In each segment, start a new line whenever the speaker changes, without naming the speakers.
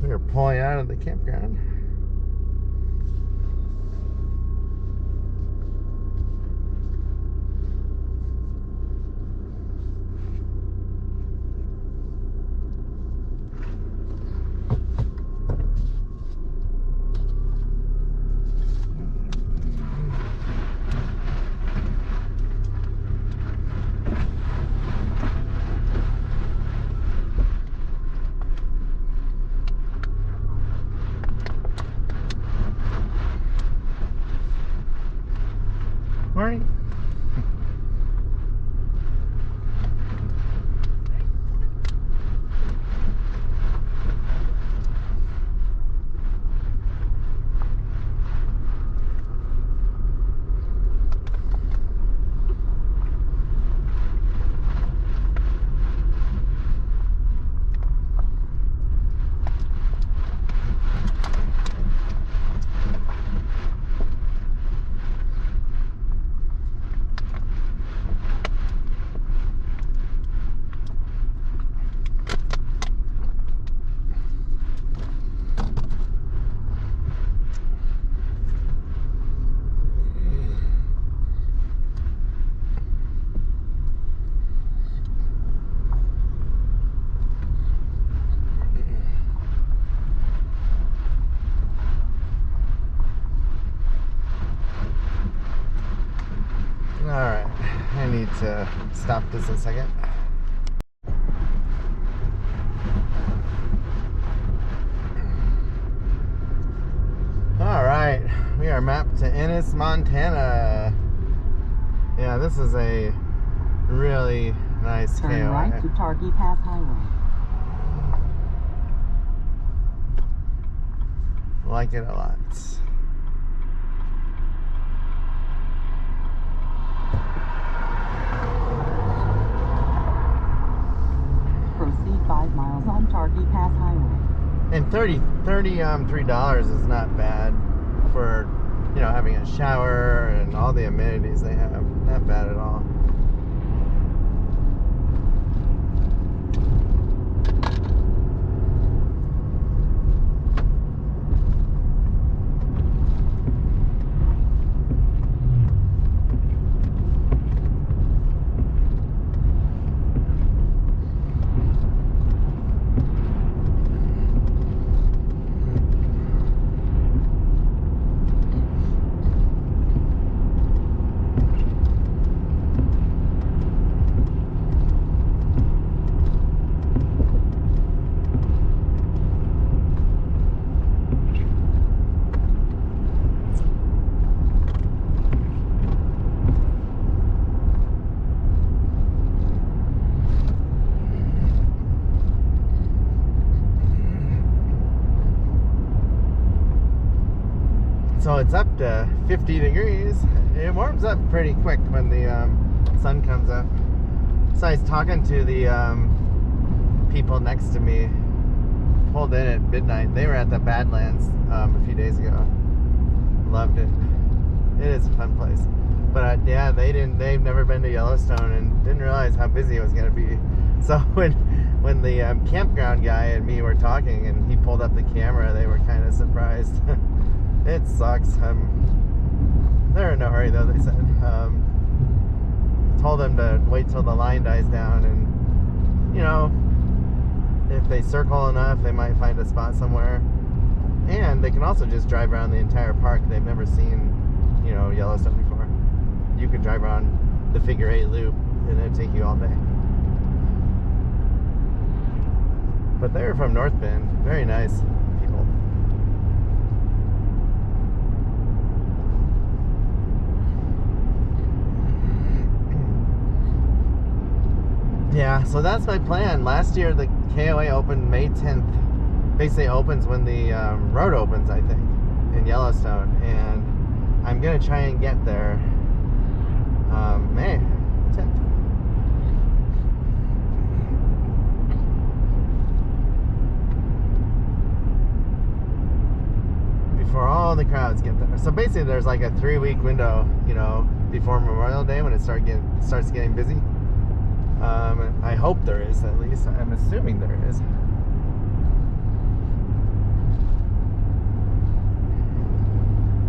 We are pulling out of the campground. Morning. Alright, I need to stop this a second. Alright, we are mapped to Ennis, Montana. Yeah, this is a really nice KOA.
Turn right to Targhee Pass Highway.
Like it a lot.
Proceed 5 miles on Targhee Pass Highway.
And $33 is not bad for, you know, having a shower and all the amenities they have. Not bad at all. So it's up to 50 degrees. It warms up pretty quick when the sun comes up. So I was talking to the people next to me, pulled in at midnight. They were at the Badlands a few days ago. Loved it. It is a fun place. But yeah, they've never been to Yellowstone and didn't realize how busy it was gonna be. So when the campground guy and me were talking and he pulled up the camera, they were kind of surprised. It sucks. They're in no hurry though, they said. Told them to wait till the line dies down, and you know, if they circle enough, they might find a spot somewhere. And they can also just drive around the entire park. They've never seen, you know, Yellowstone before. You could drive around the figure 8 loop and it'd take you all day. But they're from North Bend. Very nice people. Yeah, so that's my plan. Last year the KOA opened May 10th. Basically opens when the road opens, I think, in Yellowstone. And I'm going to try and get there May 10th. Before all the crowds get there. So basically there's like a 3-week window, you know, before Memorial Day when it starts getting busy. I hope there is, at least. I'm assuming there is.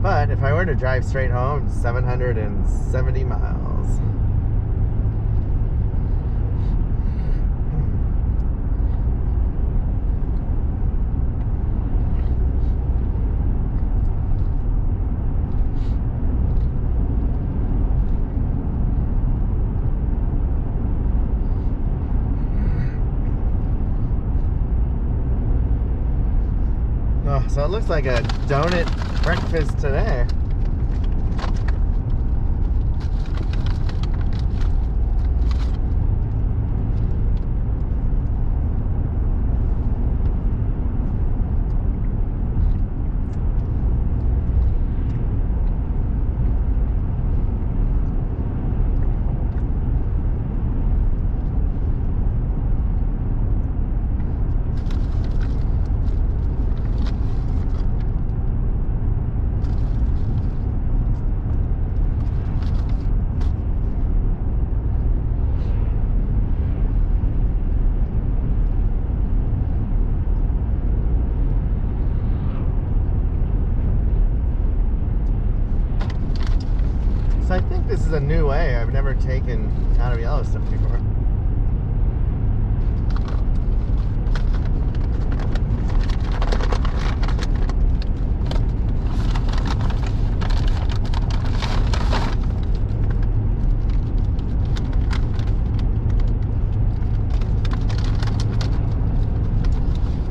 But if I were to drive straight home, 770 miles. Oh, so it looks like a donut breakfast today. So I think this is a new way I've never taken out of Yellowstone before.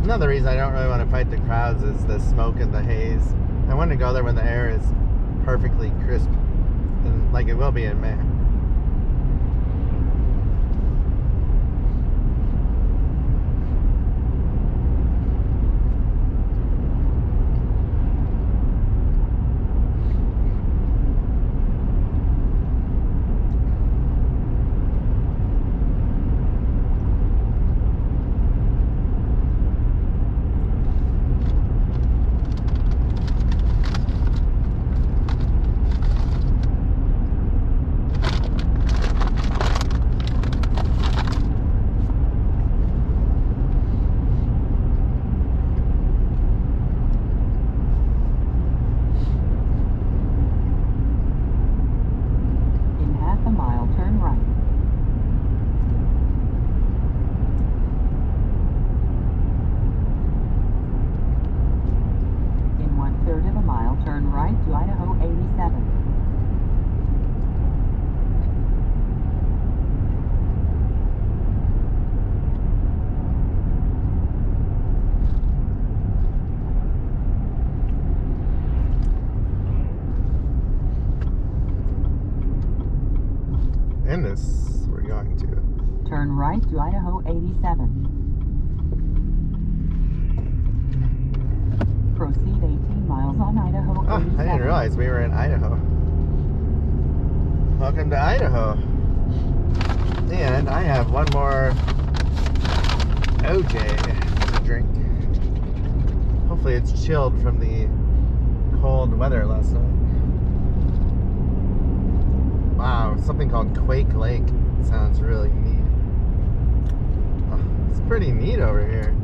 Another reason I don't really want to fight the crowds is the smoke and the haze. I want to go there when the air is perfectly crisp, and like it will be in May.
Turn right to Idaho 87.
Ennis, we're going to.
Turn right to Idaho 87. Proceed 18 miles on Idaho 87.
I didn't realize we were in Idaho. Welcome to Idaho. And I have one more OJ to drink. Hopefully it's chilled from the cold weather last night. Wow, something called Quake Lake. Sounds really neat. Oh, it's pretty neat over here.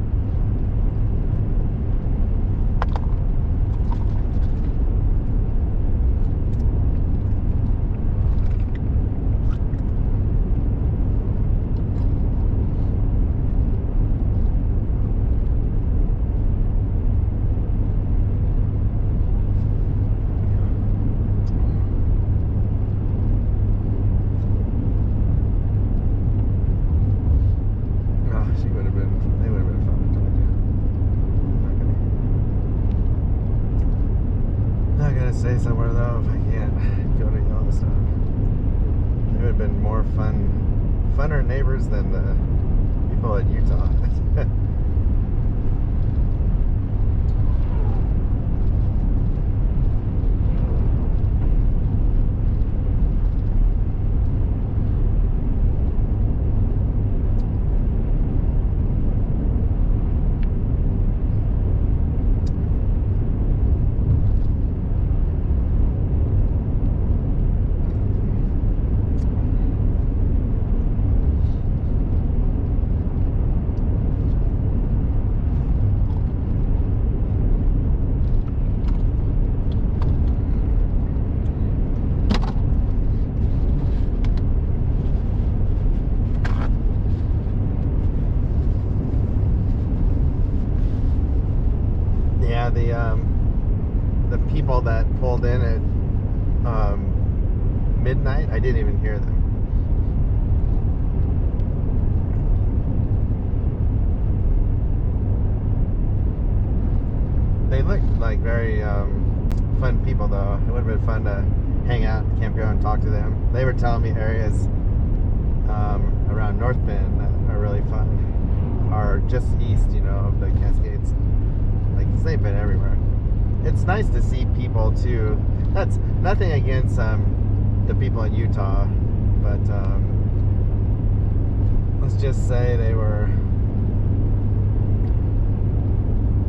Stay somewhere though if I can't go to Yellowstone. It would have been more funner neighbors than the people in Utah. Yeah, the people that pulled in at midnight, I didn't even hear them. They looked like very fun people, though. It would have been fun to hang out, campground, and talk to them. They were telling me areas around North Bend that are really fun, or just east, of the Cascades. Like, they've been everywhere. It's nice to see people too. That's nothing against the people in Utah, but let's just say they were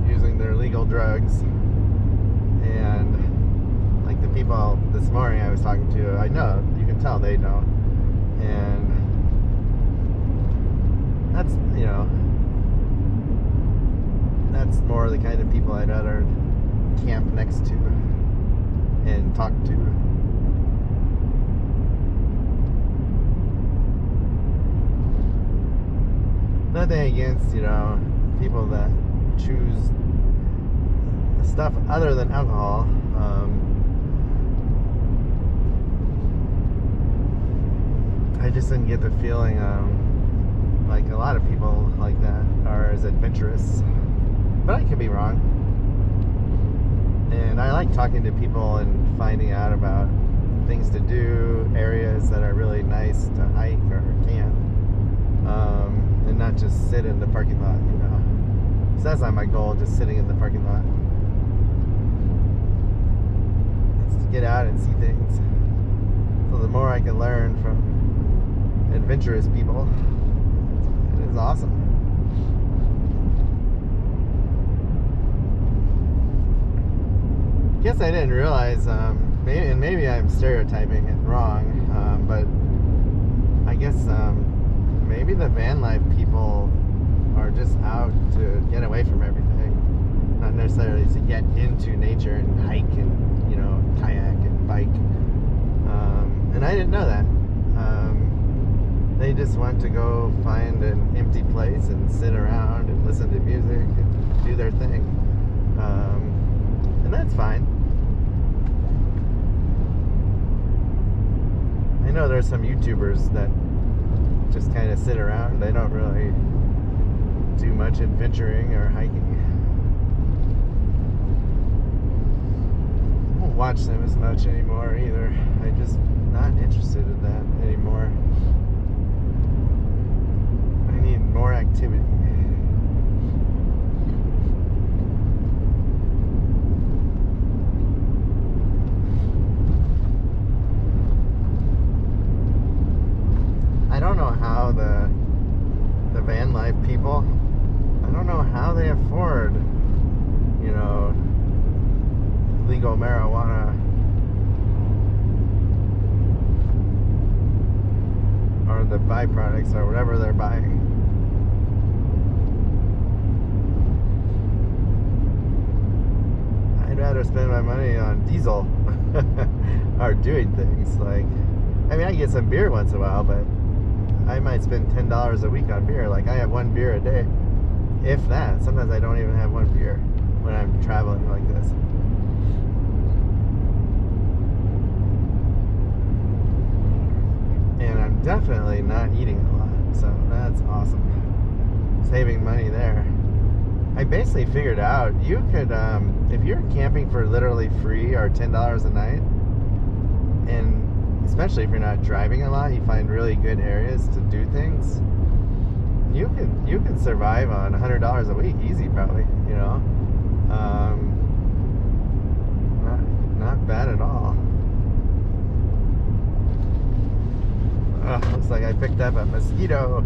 using their legal drugs, and like the people this morning I was talking to, I know, you can tell they don't, and that's, that's more the kind of people I'd rather camp next to and talk to. Nothing against, people that choose stuff other than alcohol. I just didn't get the feeling like a lot of people like that are as adventurous, but I could be wrong. And I like talking to people and finding out about things to do, areas that are really nice to hike or camp, and not just sit in the parking lot, So that's not my goal, just sitting in the parking lot. It's to get out and see things. So the more I can learn from adventurous people, it is awesome. Guess I didn't realize, maybe I'm stereotyping it wrong, but I guess maybe the van life people are just out to get away from everything, not necessarily to get into nature and hike and kayak and bike. And I didn't know that. They just want to go find an empty place and sit around and listen to music and do their thing. And that's fine. I know there's some YouTubers that just kind of sit around. They don't really do much adventuring or hiking. I don't watch them as much anymore either. I'm just not interested in that anymore. I need more activity. I don't know how the van life people, I don't know how they afford, legal marijuana or the byproducts or whatever they're buying. I'd rather spend my money on diesel or doing things like, I get some beer once in a while, but I might spend $10 a week on beer. Like, I have one beer a day, if that. Sometimes I don't even have one beer when I'm traveling like this. And I'm definitely not eating a lot, so that's awesome. Saving money there. I basically figured out you could, if you're camping for literally free or $10 a night, and especially if you're not driving a lot, you find really good areas to do things. You can survive on $100 a week easy, probably. Not bad at all. Looks like I picked up a mosquito.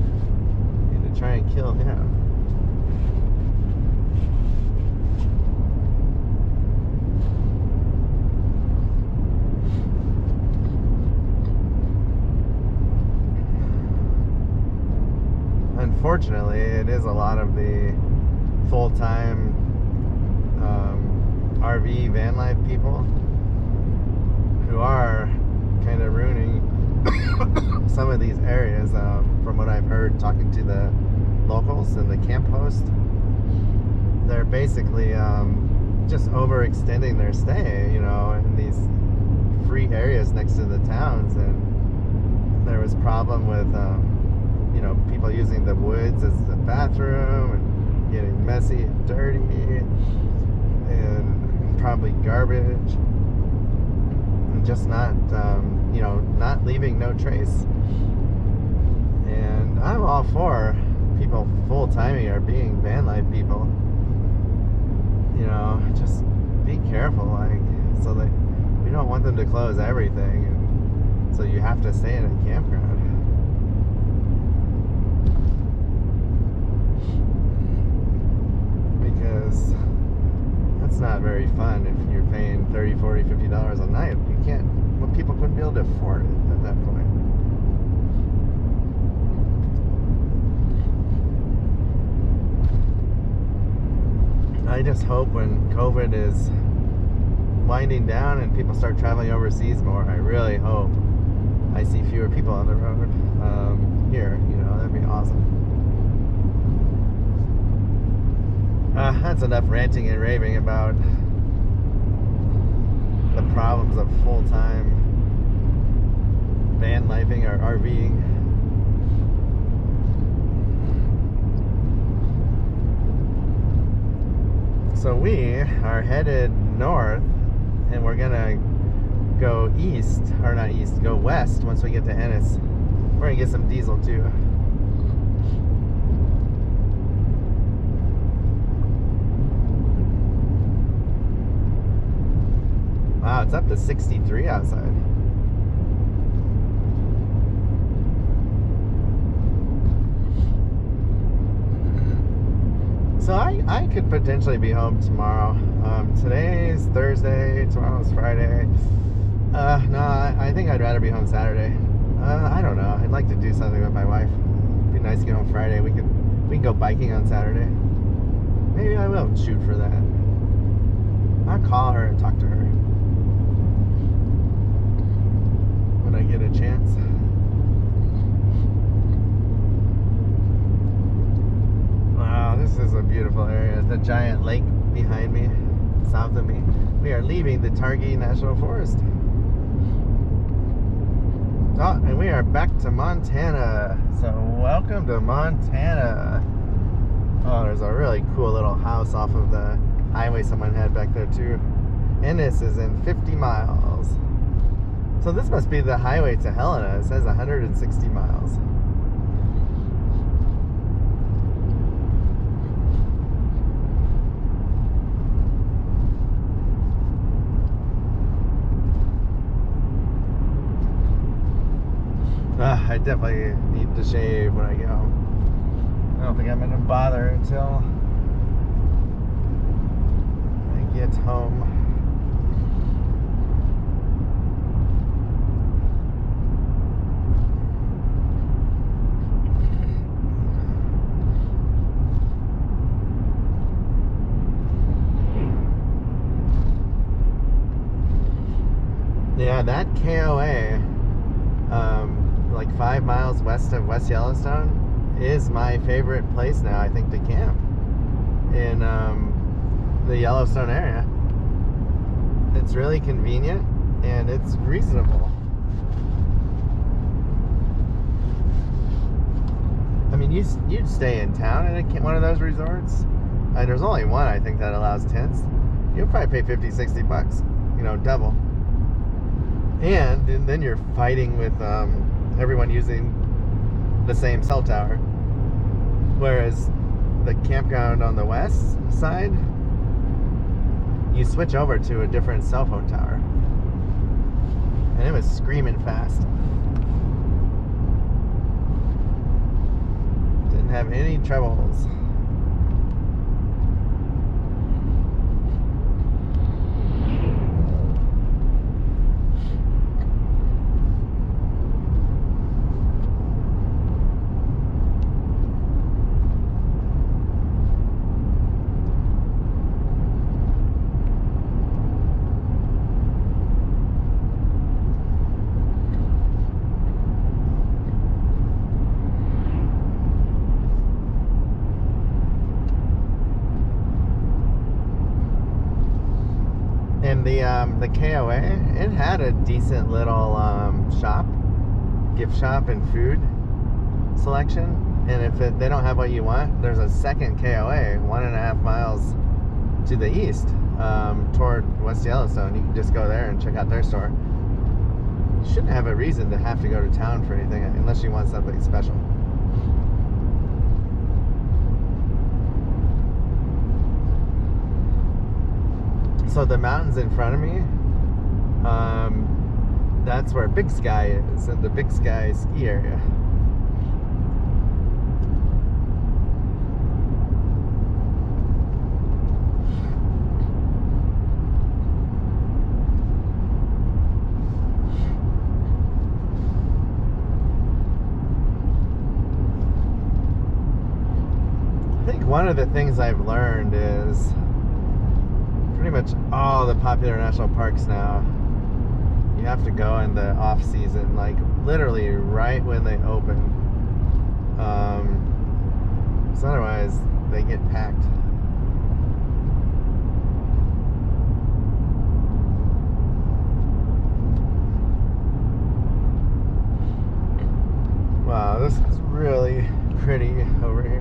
Need to try and kill him. Unfortunately, it is a lot of the full-time RV van life people who are kind of ruining some of these areas, from what I've heard talking to the locals and the camp host. They're basically just overextending their stay, you know, in these free areas next to the towns. And there was problem with, you know, people using the woods as the bathroom and getting messy and dirty and probably garbage and just not, you know, not leaving no trace. And I'm all for people full-timing or being van life people. You know, just be careful, like, so that we don't want them to close everything, and so you have to stay in a campground. Because that's not very fun if you're paying $30, $40, $50 a night. You can't, well, people couldn't be able to afford it at that point. I just hope when COVID is winding down and people start traveling overseas more, I really hope I see fewer people on the road here. You know, that'd be awesome. That's enough ranting and raving about the problems of full-time van lifing or RVing. So we are headed north, and we're gonna go east, or not east, go west once we get to Ennis. We're gonna get some diesel too. Wow, it's up to 63 outside. So I could potentially be home tomorrow. Today's Thursday, tomorrow's Friday. No, I think I'd rather be home Saturday. I don't know. I'd like to do something with my wife. It'd be nice to get home Friday. We can go biking on Saturday. Maybe I will shoot for that. I'll call her and talk to her when I get a chance. Wow, this is a beautiful area. The giant lake behind me, south of me. We are leaving the Targhee National Forest. Oh, and we are back to Montana. So welcome to Montana. Oh, there's a really cool little house off of the highway someone had back there too. Ennis is in 50 miles. So this must be the highway to Helena. It says 160 miles. I definitely need to shave when I get home. I don't think I'm going to bother until I get home. Yeah, that KOA, like 5 miles west of West Yellowstone, is my favorite place now, I think, to camp in the Yellowstone area. It's really convenient and it's reasonable. I mean, you'd stay in town in one of those resorts. There's only one, I think, that allows tents. You'll probably pay 50, 60 bucks, you know, double. And then you're fighting with everyone using the same cell tower. Whereas the campground on the west side, you switch over to a different cell phone tower. And it was screaming fast. Didn't have any troubles. And the KOA, it had a decent little shop, gift shop and food selection. And if they don't have what you want, there's a second KOA 1.5 miles to the east, toward West Yellowstone. You can just go there and check out their store. You shouldn't have a reason to have to go to town for anything unless you want something special. So the mountains in front of me, that's where Big Sky is, in the Big Sky ski area. I think one of the things I've learned is pretty much all the popular national parks now, you have to go in the off season, like literally right when they open, so otherwise they get packed. Wow, this is really pretty over here.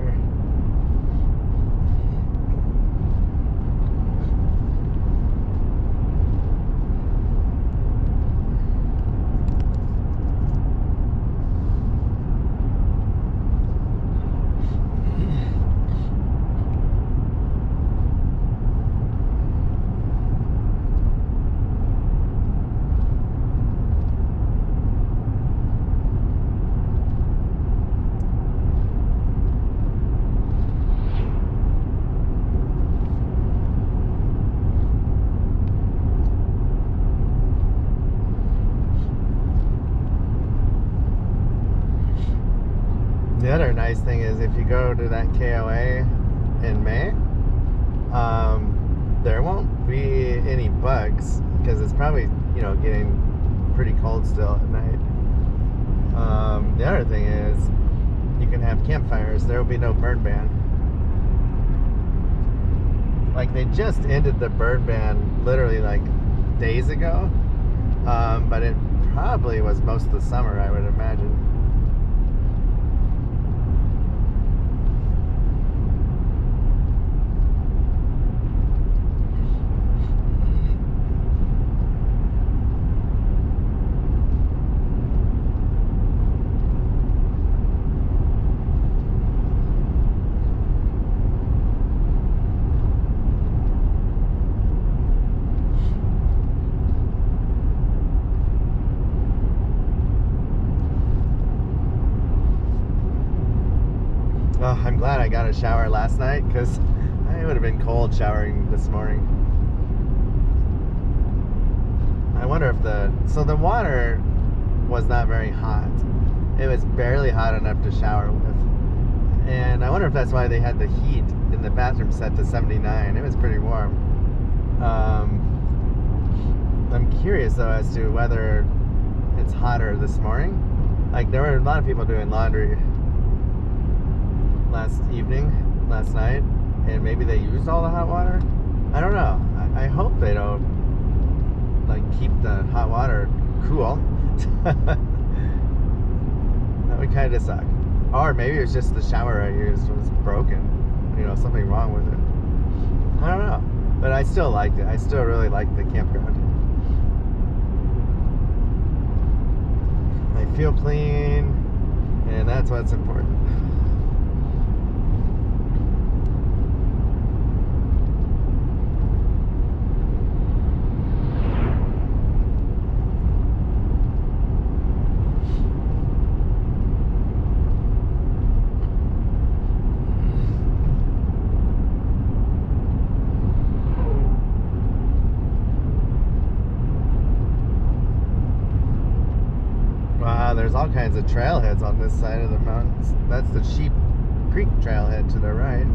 The other nice thing is if you go to that KOA in May, there won't be any bugs because it's probably, getting pretty cold still at night. The other thing is you can have campfires. There will be no burn ban. Like they just ended the burn ban literally like days ago, but it probably was most of the summer, I would imagine. Oh, I'm glad I got a shower last night because I would have been cold showering this morning. I wonder if the water was not very hot. It was barely hot enough to shower with. And I wonder if that's why they had the heat in the bathroom set to 79. It was pretty warm. I'm curious though as to whether it's hotter this morning. Like there were a lot of people doing laundry last night, and maybe they used all the hot water. I don't know. I hope they don't like keep the hot water cool. That would kind of suck. Or maybe it's just the shower I used was broken. Something wrong with it. I don't know. But I still liked it. I still really liked the campground. I feel clean, and that's what's important. There's all kinds of trailheads on this side of the mountains. That's the Sheep Creek trailhead to the right.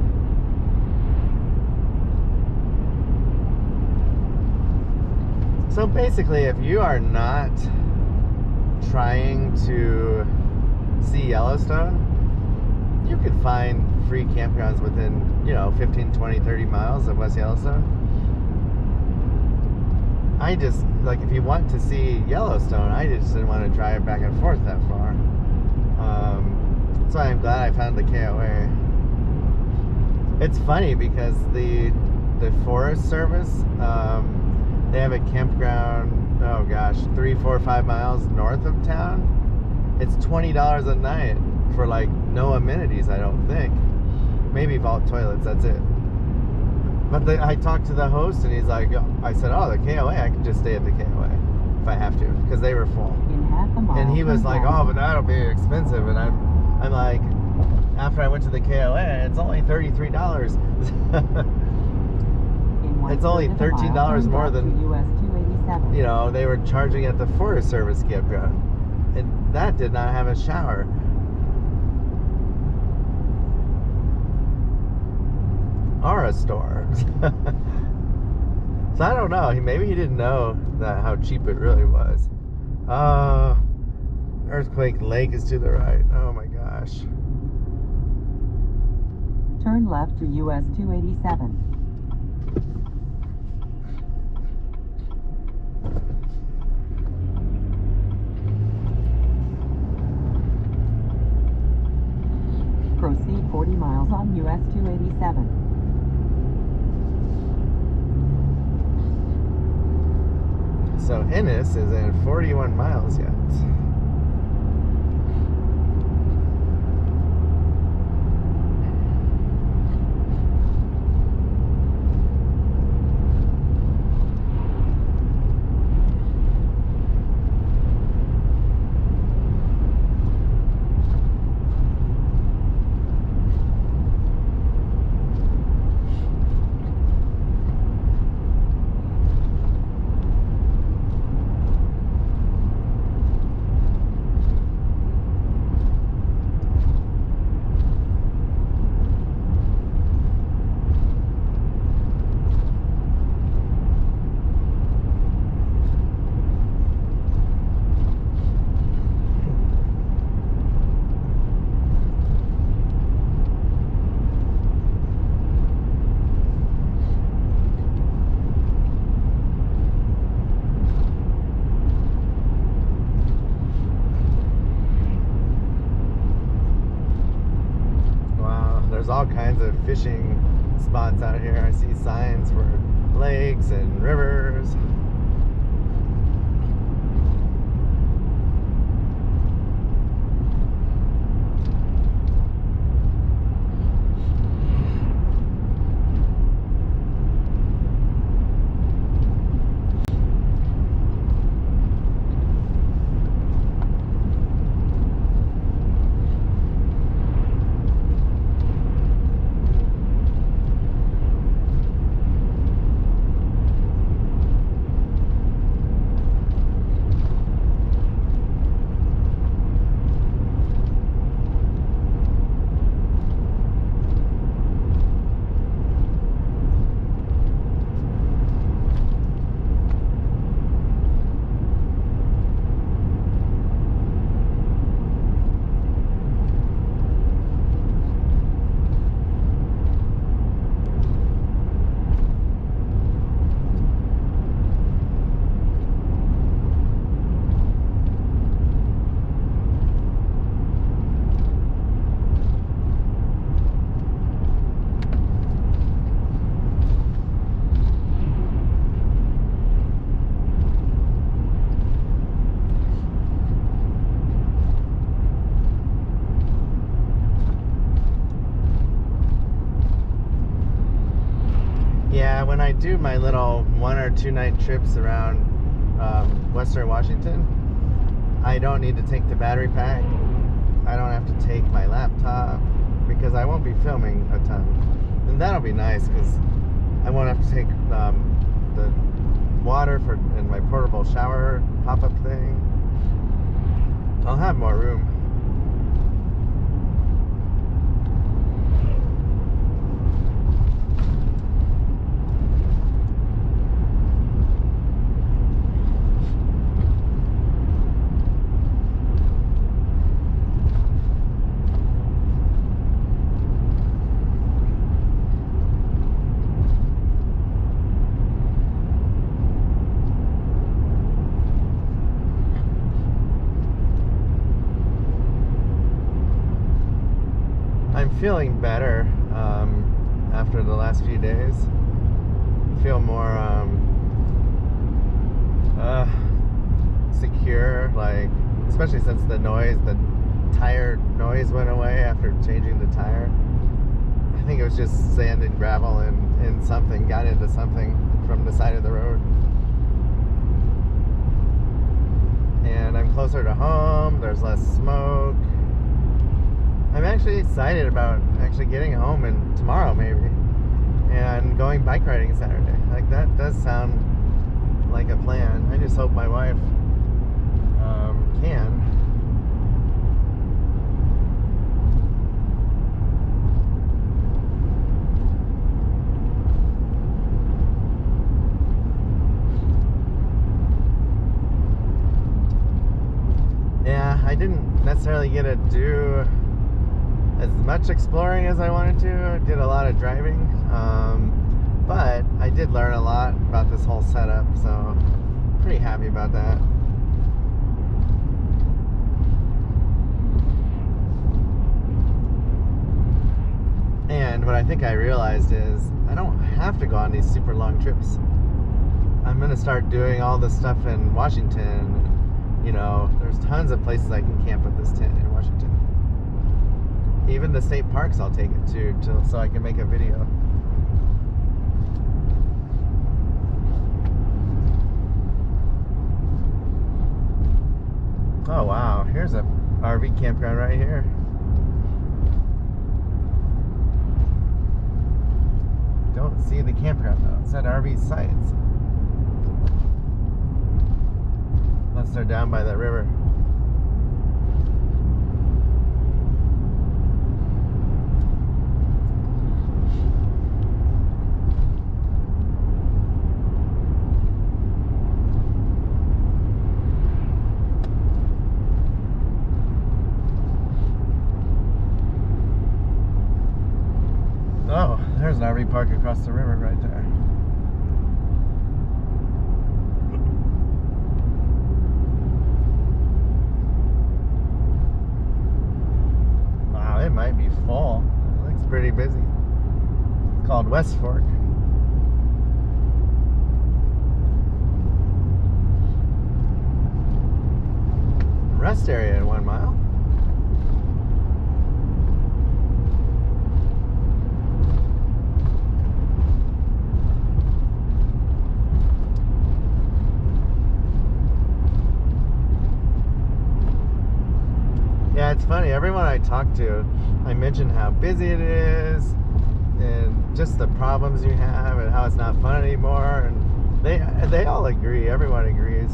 So basically, if you are not trying to see Yellowstone, you could find free campgrounds within, 15, 20, 30 miles of West Yellowstone. I just, like, if you want to see Yellowstone, I just didn't want to drive back and forth that far. So I'm glad I found the KOA. It's funny because the Forest Service, they have a campground, oh gosh, 3, 4, 5 miles north of town. It's $20 a night for, like, no amenities, I don't think. Maybe vault toilets, that's it. But I talked to the host and he's like, I said, oh, the KOA, I can just stay at the KOA if I have to, because they were full.
In half a mile,
And he was like, oh, but that'll be expensive. And I'm like, after I went to the KOA, it's only $33. It's only $13 more than,
US 287.
you know, they were charging at the Forest Service campground. And that did not have a shower. Or a store. So I don't know. Maybe he didn't know that how cheap it really was. Earthquake Lake is to the right. Oh my gosh.
Turn left to US 287. Proceed 40 miles on US 287.
So Ennis is in 41 miles yet. There's all kinds of fishing spots out here. I see signs for lakes and rivers. Yeah, when I do my little 1 or 2 night trips around Western Washington, I don't need to take the battery pack. I don't have to take my laptop because I won't be filming a ton. And that'll be nice because I won't have to take the water in my portable shower pop-up thing. I'll have more room. feeling better after the last few days. I feel more secure, like, especially since the tire noise went away after changing the tire. I think it was just sand and gravel and something got into something from the side of the road. And I'm closer to home, there's less smoke. I'm actually excited about actually getting home and tomorrow maybe, and going bike riding Saturday. Like, that does sound like a plan. I just hope my wife can. Yeah, I didn't necessarily get to do as much exploring as I wanted to. I did a lot of driving, but I did learn a lot about this whole setup, so pretty happy about that. And what I think I realized is I don't have to go on these super long trips. I'm gonna start doing all this stuff in Washington. You know, there's tons of places I can camp with this tent in Washington. Even the state parks I'll take it to so I can make a video. Oh wow, here's a RV campground right here. Don't see the campground though. It said RV sites. Unless they're down by the river. Oh, there's an RV park across the river right there. Wow, it might be full. It looks pretty busy. It's called West Fork. Rest area in 1 mile. Yeah, it's funny. Everyone I talk to, I mention how busy it is and just the problems you have and how it's not fun anymore, and they all agree. Everyone agrees.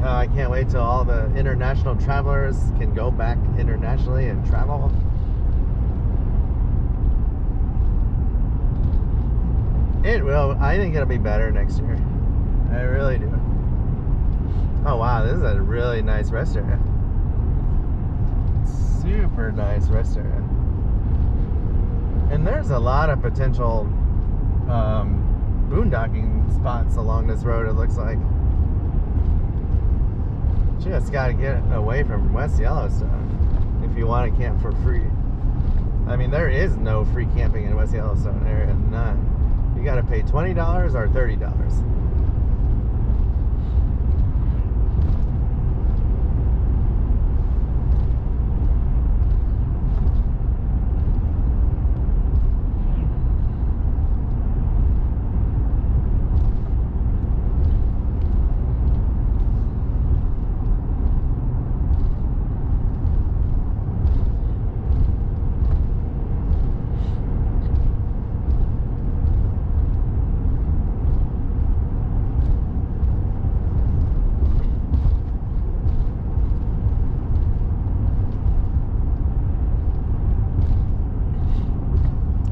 I can't wait till all the international travelers can go back internationally and travel. It will. I think it'll be better next year. I really do. Oh wow, this is a really nice rest area. Super nice rest area. And there's a lot of potential boondocking spots along this road, it looks like. Just gotta get away from West Yellowstone if you want to camp for free. I mean, there is no free camping in West Yellowstone area, none. You gotta pay $20 or $30.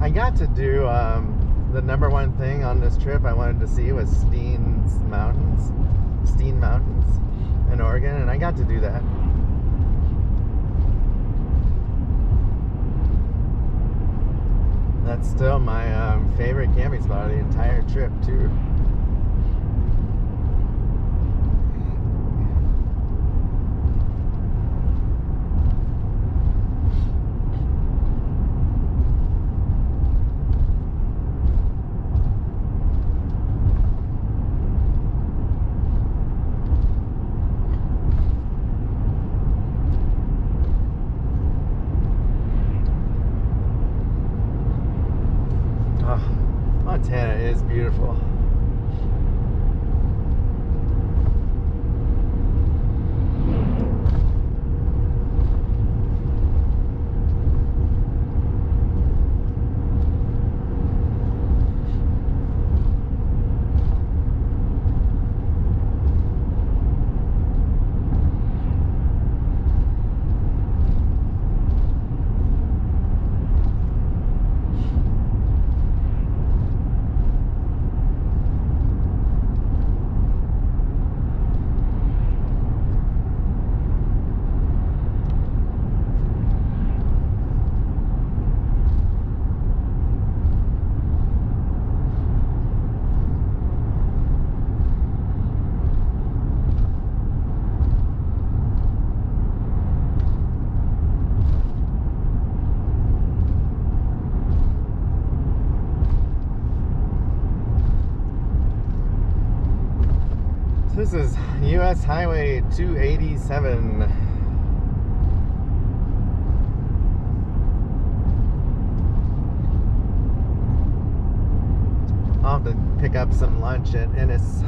I got to do the number one thing on this trip I wanted to see was Steen Mountains in Oregon, and I got to do that. That's still my favorite camping spot of the entire trip too. is beautiful. This is US Highway 287. I'll have to pick up some lunch at Ennis.